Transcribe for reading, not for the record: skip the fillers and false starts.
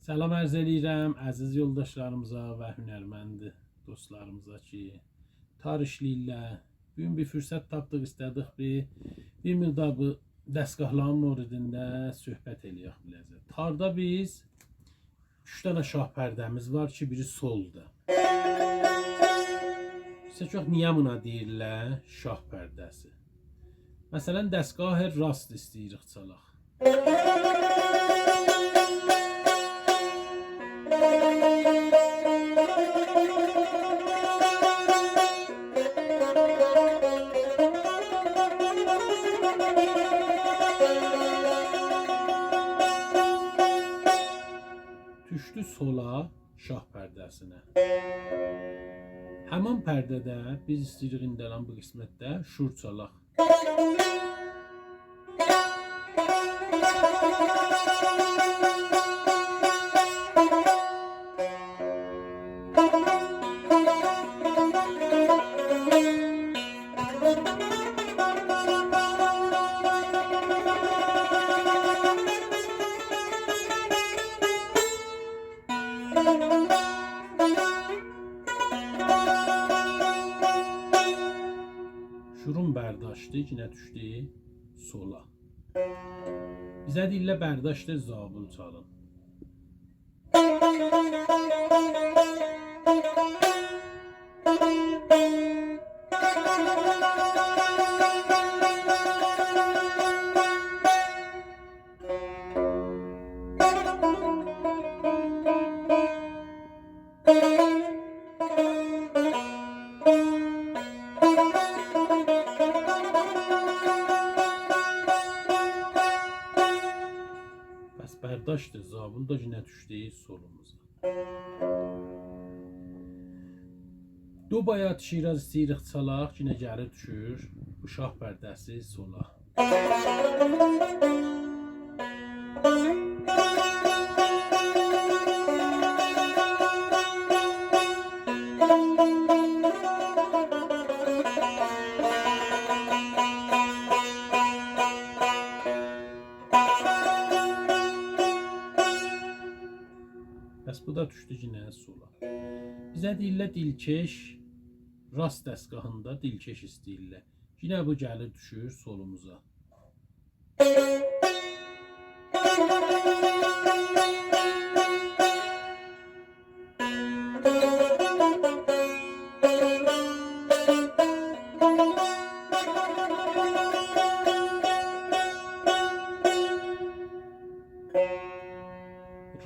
Salam ərz eləyirəm əziz yoldaşlarımıza və hünərmənd dostlarımıza ki, tar işləyirlər. Bugün bir fürsət tapdıq, istədik bir miqdar bu dəstgahların moridində söhbət eləyək biləcək. Tarda biz 3 dənə şah pərdəmiz var ki, biri solda. Çox niyə buna deyirlər şah pərdəsi? Məsələn, dəstgah rast istəyirik çalaq. Düşdü sola şah pərdəsinə. Həmin pərdədə biz istəyirik indələn bu qismətdə şur çalaq. Şurun bərdاشtı, yine düşdü sola. Bizə deyirlər bərdاشtı, zabul çalın. Bərdاشtı, zabul da yine düşdü solumuza. Do bayat Şiraz istəyirik çalaq, yine gəlir düşür bu şah pərdəsi sola. Bəs bu da düşdü yine sola. Bizə deyirlər dilkeş, rast dəstgahında dilkeş istəyirlər. Yine bu gəlir düşür solumuza.